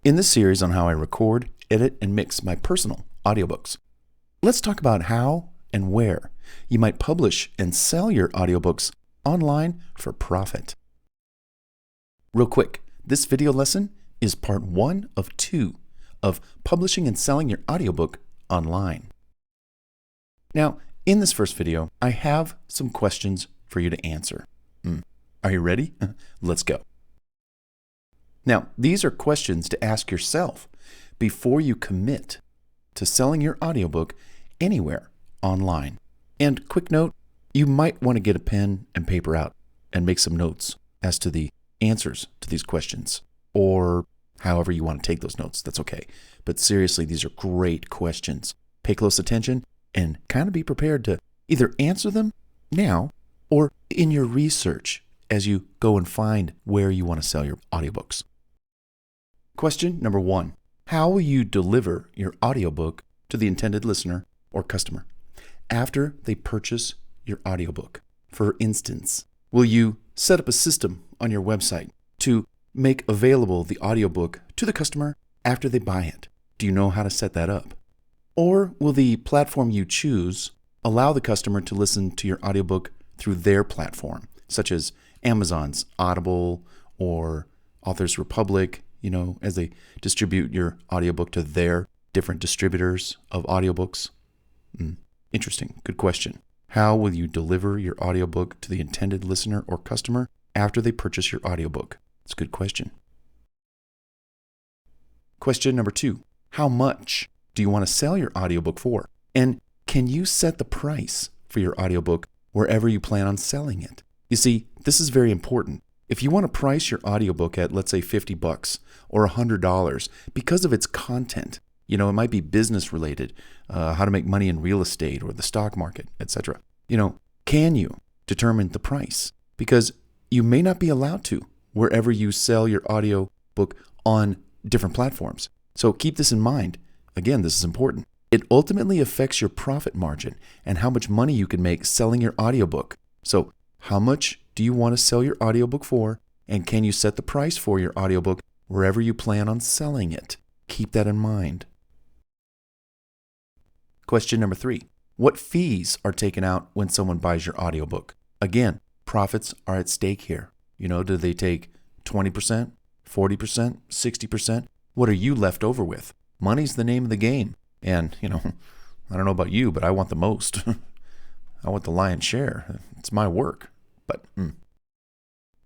in this series on how I record, edit, and mix my personal audiobooks. Let's talk about how and where you might publish and sell your audiobooks online for profit. Real quick, this video lesson is part 1 of 2 of publishing and selling your audiobook online. Now, in this first video, I have some questions for you to answer. Are you ready? Let's go. Now, these are questions to ask yourself before you commit to selling your audiobook anywhere online. And quick note, you might want to get a pen and paper out and make some notes as to the answers to these questions, or however you want to take those notes. That's okay. But seriously, these are great questions. Pay close attention and kind of be prepared to either answer them now or in your research as you go and find where you want to sell your audiobooks. Question number 1. How will you deliver your audiobook to the intended listener or customer after they purchase your audiobook? For instance, will you set up a system on your website to make available the audiobook to the customer after they buy it? Do you know how to set that up? Or will the platform you choose allow the customer to listen to your audiobook through their platform, such as Amazon's Audible or Authors Republic, as they distribute your audiobook to their different distributors of audiobooks? Interesting. Good question. How will you deliver your audiobook to the intended listener or customer after they purchase your audiobook? It's a good question. Question number 2. How much do you want to sell your audiobook for? And can you set the price for your audiobook wherever you plan on selling it? You see, this is very important. If you want to price your audiobook at, let's say, $50 or $100 because of its content, it might be business related, how to make money in real estate or the stock market, etc. Can you determine the price? Because you may not be allowed to wherever you sell your audiobook on different platforms. So keep this in mind. Again, this is important. It ultimately affects your profit margin and how much money you can make selling your audiobook. So how much do you want to sell your audiobook for? And can you set the price for your audiobook wherever you plan on selling it? Keep that in mind. Question number 3. What fees are taken out when someone buys your audiobook? Again, profits are at stake here. Do they take 20%, 40%, 60%? What are you left over with? Money's the name of the game. And, I don't know about you, but I want the most. I want the lion's share. It's my work. But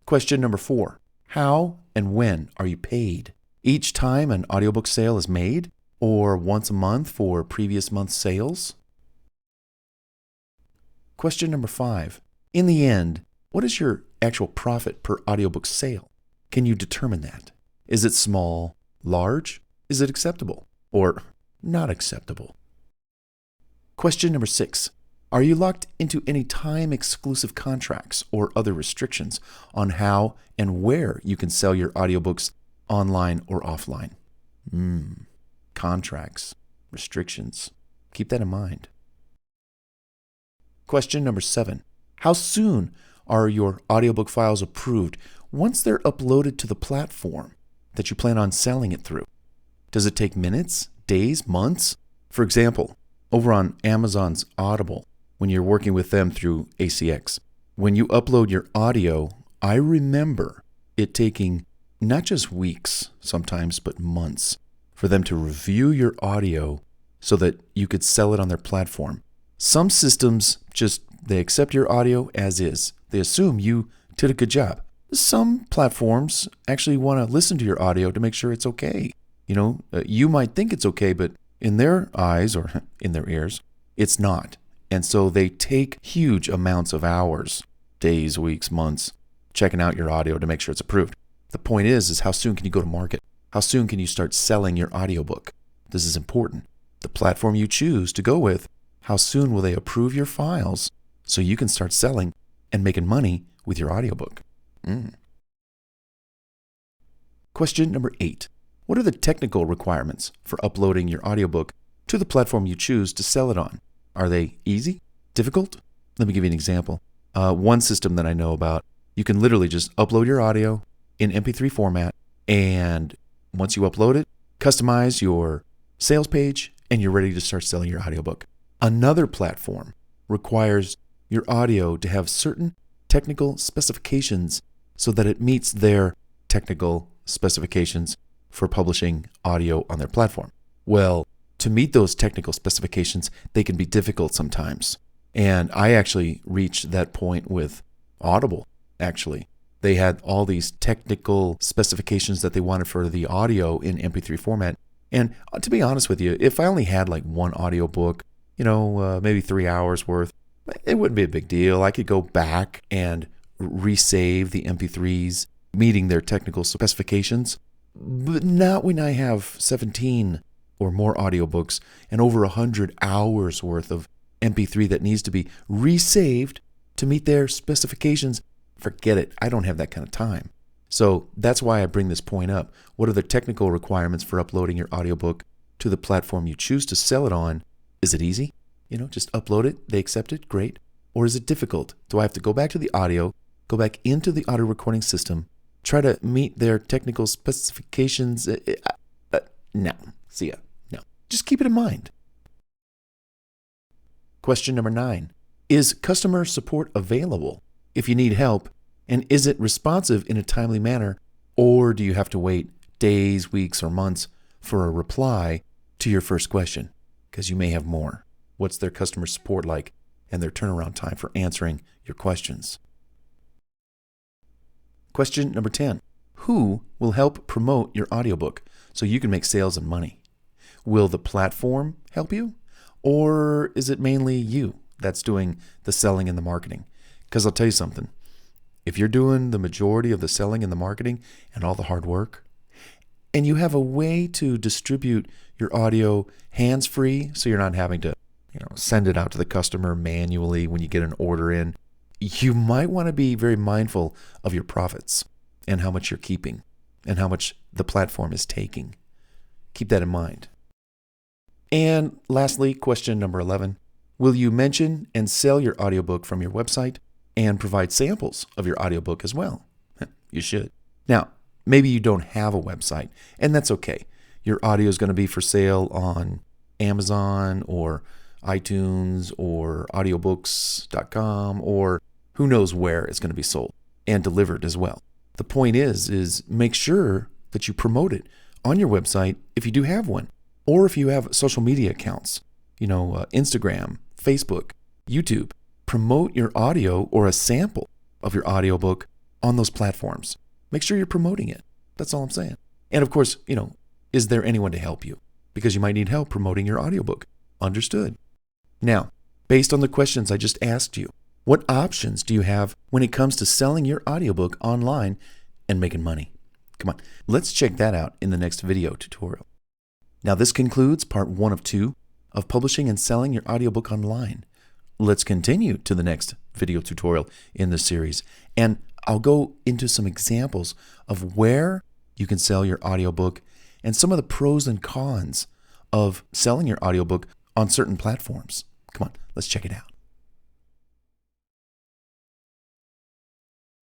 Question number 4. How and when are you paid? Each time an audiobook sale is made, or once a month for previous month's sales? Question number 5. In the end, what is your actual profit per audiobook sale? Can you determine that? Is it small, large? Is it acceptable or not acceptable? Question number 6. Are you locked into any time-exclusive contracts or other restrictions on how and where you can sell your audiobooks online or offline? Contracts, restrictions. Keep that in mind. Question number 7. How soon are your audiobook files approved once they're uploaded to the platform that you plan on selling it through? Does it take minutes, days, months? For example, over on Amazon's Audible, when you're working with them through ACX, when you upload your audio, I remember it taking not just weeks sometimes, but months for them to review your audio so that you could sell it on their platform. Some systems they accept your audio as is. They assume you did a good job. Some platforms actually want to listen to your audio to make sure it's okay. You might think it's okay, but in their eyes or in their ears, it's not. And so they take huge amounts of hours, days, weeks, months, checking out your audio to make sure it's approved. The point is how soon can you go to market? How soon can you start selling your audiobook? This is important. The platform you choose to go with, how soon will they approve your files so you can start selling and making money with your audiobook? Question number 8. What are the technical requirements for uploading your audiobook to the platform you choose to sell it on? Are they easy? Difficult? Let me give you an example. One system that I know about, you can literally just upload your audio in MP3 format and Once you upload it, customize your sales page, and you're ready to start selling your audiobook. Another platform requires your audio to have certain technical specifications so that it meets their technical specifications for publishing audio on their platform. Well, to meet those technical specifications, they can be difficult sometimes. And I actually reached that point with Audible, actually. They had all these technical specifications that they wanted for the audio in MP3 format. And to be honest with you, if I only had like one audiobook, maybe 3 hours worth, it wouldn't be a big deal. I could go back and resave the MP3s, meeting their technical specifications. But not when I have 17 or more audiobooks and over 100 hours worth of MP3 that needs to be resaved to meet their specifications. Forget it. I don't have that kind of time. So that's why I bring this point up. What are the technical requirements for uploading your audiobook to the platform you choose to sell it on? Is it easy? Just upload it. They accept it. Great. Or is it difficult? Do I have to go back to the audio, go back into the audio recording system, try to meet their technical specifications? No. See ya. No. Just keep it in mind. Question number 9. Is customer support available if you need help? And is it responsive in a timely manner? Or do you have to wait days, weeks, or months for a reply to your first question? Because you may have more. What's their customer support like and their turnaround time for answering your questions? Question number 10. Who will help promote your audiobook so you can make sales and money? Will the platform help you? Or is it mainly you that's doing the selling and the marketing? Because I'll tell you something. If you're doing the majority of the selling and the marketing and all the hard work, and you have a way to distribute your audio hands-free so you're not having to send it out to the customer manually when you get an order in, you might want to be very mindful of your profits and how much you're keeping and how much the platform is taking. Keep that in mind. And lastly, question number 11. Will you mention and sell your audiobook from your website and provide samples of your audiobook as well? You should. Now, maybe you don't have a website, and that's okay. Your audio is going to be for sale on Amazon or iTunes or audiobooks.com or who knows where it's going to be sold and delivered as well. The point is make sure that you promote it on your website if you do have one, or if you have social media accounts, Instagram, Facebook, YouTube. Promote your audio or a sample of your audiobook on those platforms. Make sure you're promoting it. That's all I'm saying. And of course, is there anyone to help you? Because you might need help promoting your audiobook. Understood. Now, based on the questions I just asked you, what options do you have when it comes to selling your audiobook online and making money? Come on, let's check that out in the next video tutorial. Now, this concludes part 1 of 2 of publishing and selling your audiobook online. Let's continue to the next video tutorial in this series, and I'll go into some examples of where you can sell your audiobook and some of the pros and cons of selling your audiobook on certain platforms. Come on, let's check it out.